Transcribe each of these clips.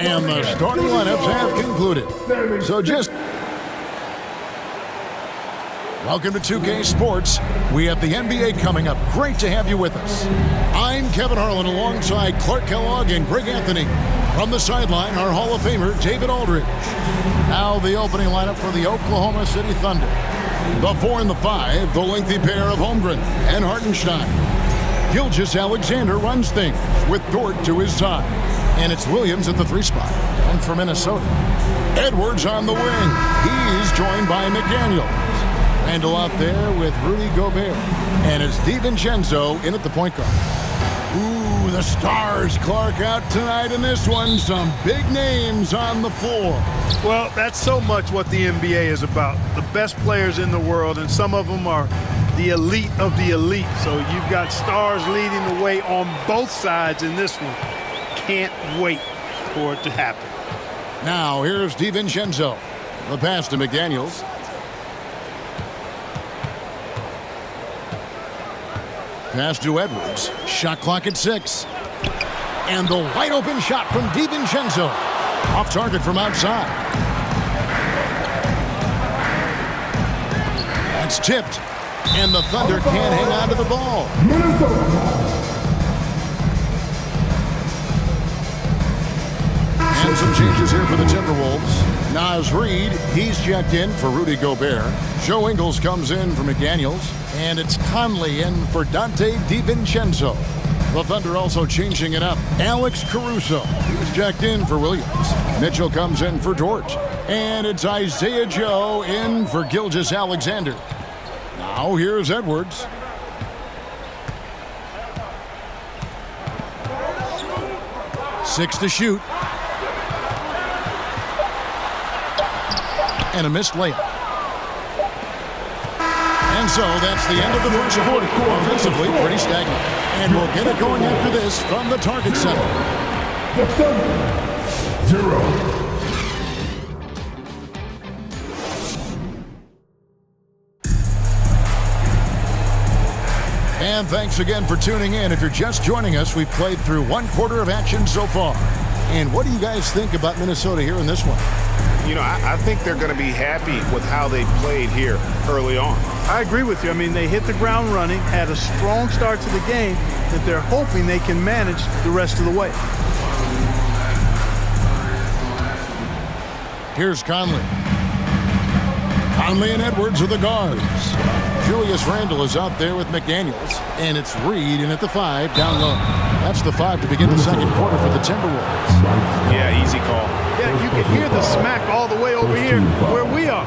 And the starting lineups have concluded. So just welcome to 2K Sports. We have the NBA coming up. Great to have you with us. I'm Kevin Harlan alongside Clark Kellogg and Greg Anthony. From the sideline, our Hall of Famer, David Aldridge. Now the opening lineup for the Oklahoma City Thunder. The 4 and the 5, the lengthy pair of Holmgren and Hartenstein. Gilgeous-Alexander runs things with Dort to his side. And it's Williams at the 3 spot. And for Minnesota, Edwards on the wing. He's joined by McDaniels. Randall out there with Rudy Gobert. And it's DiVincenzo in at the point guard. Ooh, the stars, Clark, out tonight in this one. Some big names on the floor. Well, that's so much what the NBA is about. The best players in the world, and some of them are the elite of the elite. So you've got stars leading the way on both sides in this one. Can't wait for it to happen. Now, here's DiVincenzo. The pass to McDaniels. Pass to Edwards. Shot clock at 6. And the wide open shot from DiVincenzo. Off target from outside. That's tipped. And the Thunder can't hang on to the ball. And some changes here for the Timberwolves. Naz Reid, he's checked in for Rudy Gobert. Joe Ingles comes in for McDaniels. And it's Conley in for Dante DiVincenzo. The Thunder also changing it up. Alex Caruso, he's checked in for Williams. Mitchell comes in for Dort. And it's Isaiah Joe in for Gilgeous-Alexander. Now here's Edwards. Six to shoot. And a missed layup. And so that's the end of the first quarter. Offensively, pretty stagnant. And we'll get it going after this from the Target Center. 0. And thanks again for tuning in. If you're just joining us, we've played through 1 quarter of action so far. And what do you guys think about Minnesota here in this one? You know, I think they're going to be happy with how they played here early on. I agree with you. I mean, they hit the ground running, had a strong start to the game that they're hoping they can manage the rest of the way. Here's Conley. Conley and Edwards are the guards. Julius Randle is out there with McDaniels. And it's Reid in at the 5 down low. That's the 5 to begin the second quarter for the Timberwolves. Yeah, easy call. Yeah, you can hear the smack all the way over here where we are.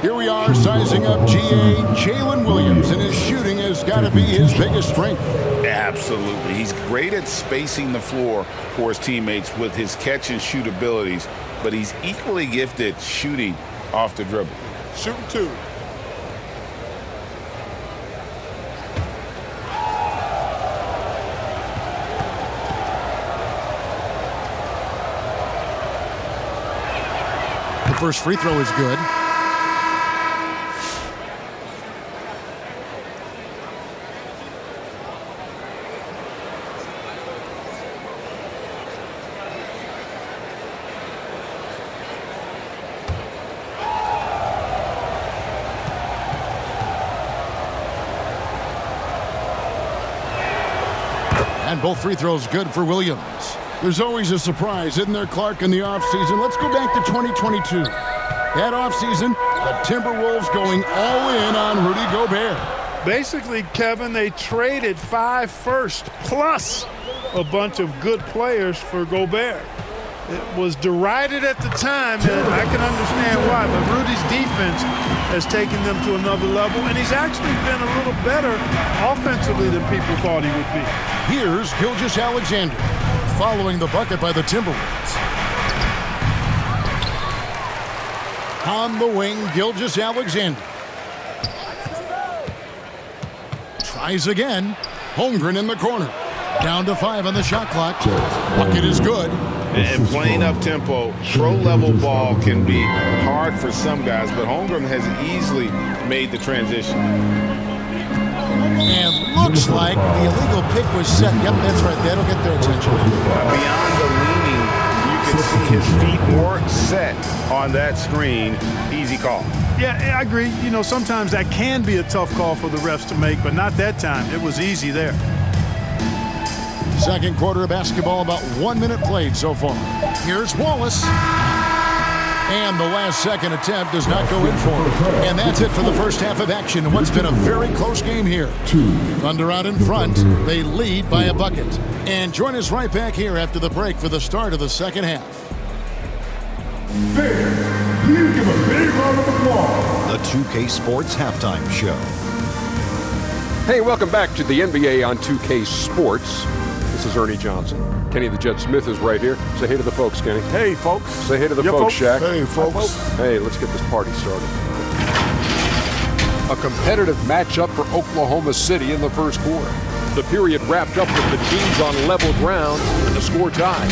Here we are sizing up GA Jalen Williams, and his shooting has got to be his biggest strength. Absolutely. He's great at spacing the floor for his teammates with his catch and shoot abilities, but he's equally gifted shooting off the dribble. Shooting 2. The first free throw is good. And both free throws good for Williams. There's always a surprise, isn't there, Clark, in the offseason? Let's go back to 2022. That offseason, the Timberwolves going all in on Rudy Gobert. Basically, Kevin, they traded 5 firsts plus a bunch of good players for Gobert. It was derided at the time, and I can understand why, but Rudy's defense has taken them to another level, and he's actually been a little better offensively than people thought he would be. Here's Gilgeous-Alexander following the bucket by the Timberwolves. On the wing, Gilgeous-Alexander. Tries again. Holmgren in the corner. Down to 5 on the shot clock. Bucket is good. And playing up-tempo, pro-level ball can be hard for some guys, but Holmgren has easily made the transition. And looks like the illegal pick was set. Yep, that's right. That'll get their attention. Beyond the leaning, his feet were set on that screen. Easy call. Yeah, I agree. You know, sometimes that can be a tough call for the refs to make, but not that time. It was easy there. Second quarter of basketball, about 1 minute played so far. Here's Wallace. And the last second attempt does not go in for him. And that's it for the first half of action in what's been a very close game here. Thunder out in front. They lead by a bucket. And join us right back here after the break for the start of the second half. Please give a big round of applause. The 2K Sports Halftime Show. Hey, welcome back to the NBA on 2K Sports. This is Ernie Johnson. Kenny the Jet Smith is right here. Say hey to the folks, Kenny. Hey, folks. Say hey to the folks, Shaq. Hey, folks. Hey, let's get this party started. A competitive matchup for Oklahoma City in the first quarter. The period wrapped up with the teams on level ground and the score tied.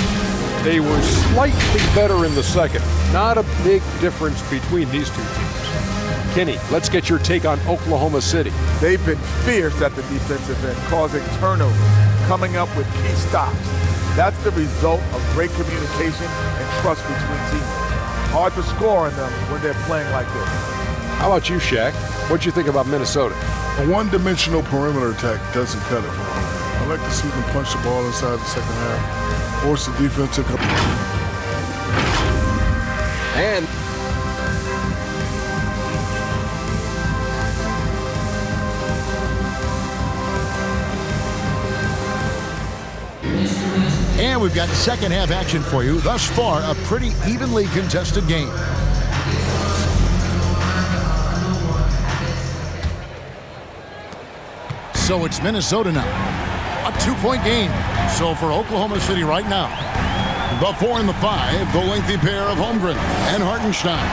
They were slightly better in the second. Not a big difference between these two teams. Kenny, let's get your take on Oklahoma City. They've been fierce at the defensive end, causing turnovers, coming up with key stops. That's the result of great communication and trust between teammates. Hard to score on them when they're playing like this. How about you, Shaq? What'd you think about Minnesota? A one-dimensional perimeter attack doesn't cut it for them. I like to see them punch the ball inside the second half, force the defense to come. And And we've got second half action for you. Thus far, a pretty evenly contested game. So it's Minnesota now. A 2-point game. So for Oklahoma City right now, the 4 and the 5, the lengthy pair of Holmgren and Hartenstein.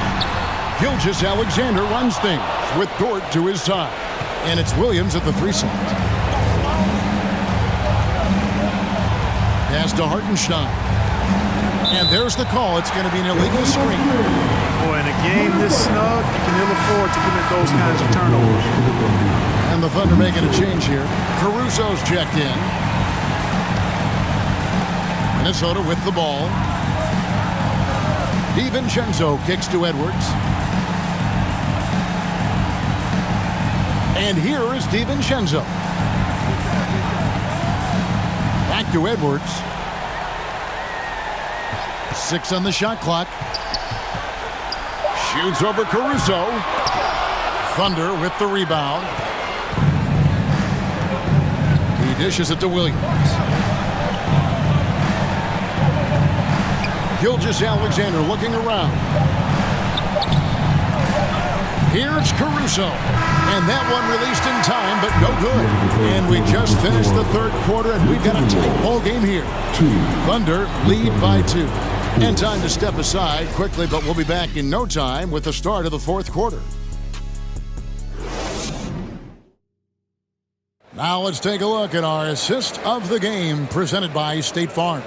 Gilgeous-Alexander runs things with Dort to his side. And it's Williams at the 3 side. Pass to Hartenstein. And there's the call. It's going to be an illegal screen. Boy, in a game this snug, you can ill afford to commit those kinds of turnovers. And the Thunder making a change here. Caruso's checked in. Minnesota with the ball. DiVincenzo kicks to Edwards. And here is DiVincenzo. Back to Edwards. 6 on the shot clock. Shoots over Caruso. Thunder with the rebound. He dishes it to Williams. Gilgeous-Alexander looking around. Here's Caruso. And that one released in time, but no good. And we just finished the third quarter, and we've got a tight ball game here. Thunder lead by 2. And time to step aside quickly, but we'll be back in no time with the start of the fourth quarter. Now let's take a look at our assist of the game presented by State Farm.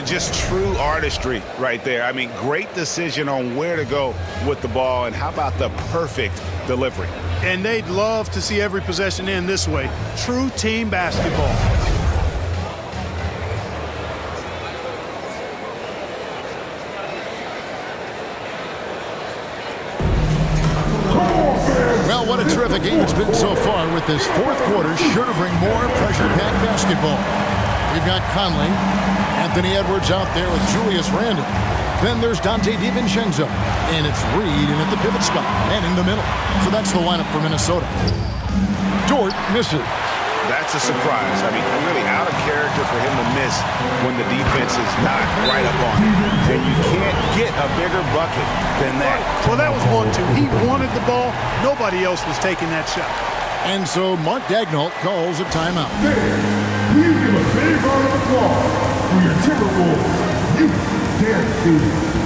Just true artistry right there. I mean, great decision on where to go with the ball, and how about the perfect delivery? And they'd love to see every possession end this way. True team basketball. Well, what a terrific game it's been so far, with this fourth quarter sure to bring more pressure-packed basketball. We've got Conley, Anthony Edwards out there with Julius Randle. Then there's Dante DiVincenzo, and it's Reed in at the pivot spot and in the middle. So that's the lineup for Minnesota. Dort misses. That's a surprise. I mean, really out of character for him to miss when the defense is not right up on him. And you can't get a bigger bucket than that. Well, that was 1-2. He wanted the ball. Nobody else was taking that shot. And so Mark Daigneault calls a timeout. Please give a big round of applause for your Timberwolves. You damn fool.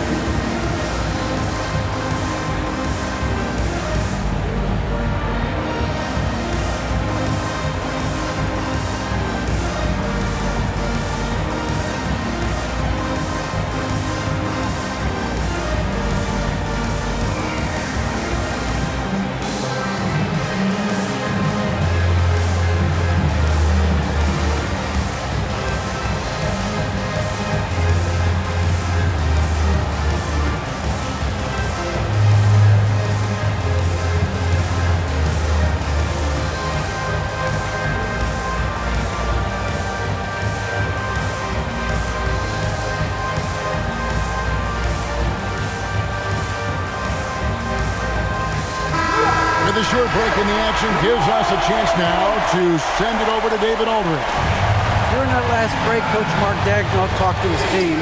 Premature break in the action gives us a chance now to send it over to David Aldridge. During that last break, Coach Mark Dagnall talked to his team.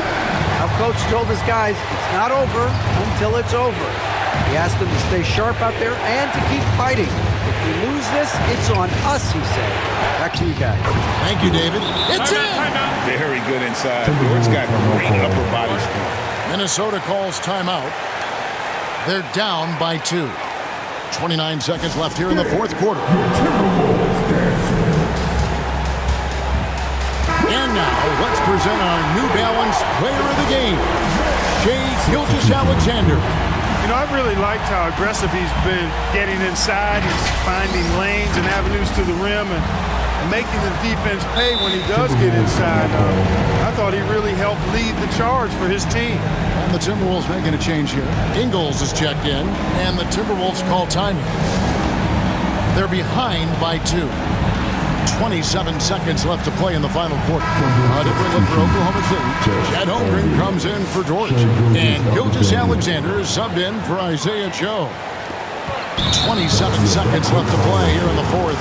Our coach told his guys, it's not over until it's over. He asked them to stay sharp out there and to keep fighting. If we lose this, it's on us, he said. Back to you guys. Thank you, David. It's in! Very good inside. George got great upper body strength. Minnesota calls timeout. They're down by 2. 29 seconds left here in the fourth quarter. And now, let's present our New Balance Player of the Game, Shai Gilgeous-Alexander. You know, I've really liked how aggressive he's been getting inside. He's finding lanes and avenues to the rim and making the defense pay when he does get inside. I thought he really helped lead the charge for his team. And the Timberwolves making a change here. Ingles is checked in, and the Timberwolves call timing. They're behind by 2. 27 seconds left to play in the final quarter. Different look for Oklahoma City. Chet Holmgren comes in for George. And Gilgeous-Alexander is subbed in for Isaiah Joe. 27 seconds left to play here in the fourth.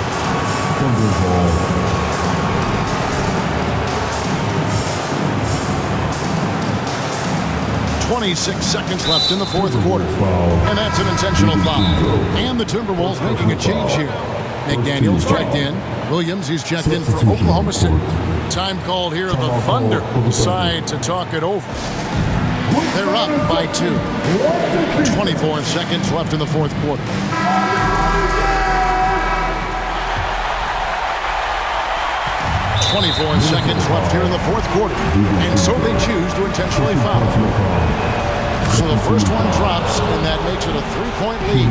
26 seconds left in the fourth quarter. And that's an intentional foul. And the Timberwolves making a change here. McDaniels checked in. Williams, he's checked in for Oklahoma City. Time called here. The Thunder decide to talk it over. They're up by 2. 24 seconds left in the fourth quarter. 24 seconds left here in the fourth quarter. And so they choose to intentionally foul. So the first one drops, and that makes it a 3-point lead.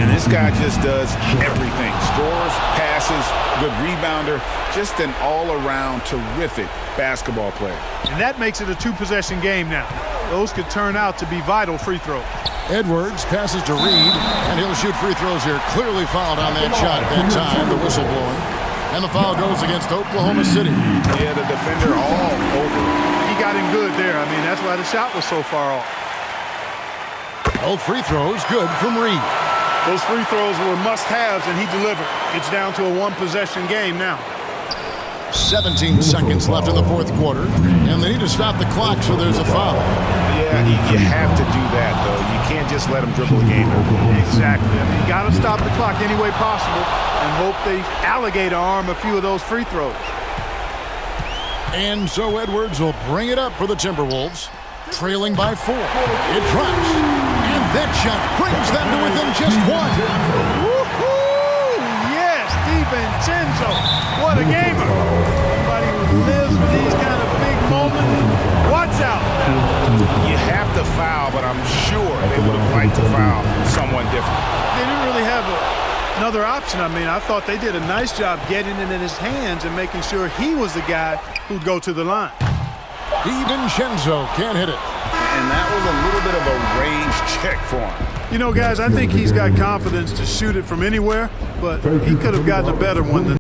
And this guy just does everything. Scores, passes, good rebounder. Just an all-around terrific basketball player. And that makes it a 2-possession game now. Those could turn out to be vital free throws. Edwards passes to Reed, and he'll shoot free throws here. Clearly fouled on that shot that time, the whistle blowing. And the foul goes against Oklahoma City. Yeah, the defender all over. He got him good there. I mean, that's why the shot was so far off. Both free throws good from Reed. Those free throws were must-haves, and he delivered. It's down to a 1-possession game now. 17 seconds left in the fourth quarter, and they need to stop the clock, so there's a foul. Yeah, you have to do that, though. You can't just let them dribble the game. Exactly. I mean, you got to stop the clock any way possible and hope they alligator arm a few of those free throws. And so Edwards will bring it up for the Timberwolves, trailing by 4. It drops, and that shot brings them to within just 1. Woo-hoo! Yes, DiVincenzo. What a gamer. Somebody who lives for these kind of big moments. Watch out. You have to foul, but I'm sure they would have liked to foul someone different. They didn't really have another option. I mean, I thought they did a nice job getting it in his hands and making sure he was the guy who'd go to the line. DiVincenzo can't hit it. And that was a little bit of a range check for him. You know, guys, I think he's got confidence to shoot it from anywhere, but he could have gotten a better one than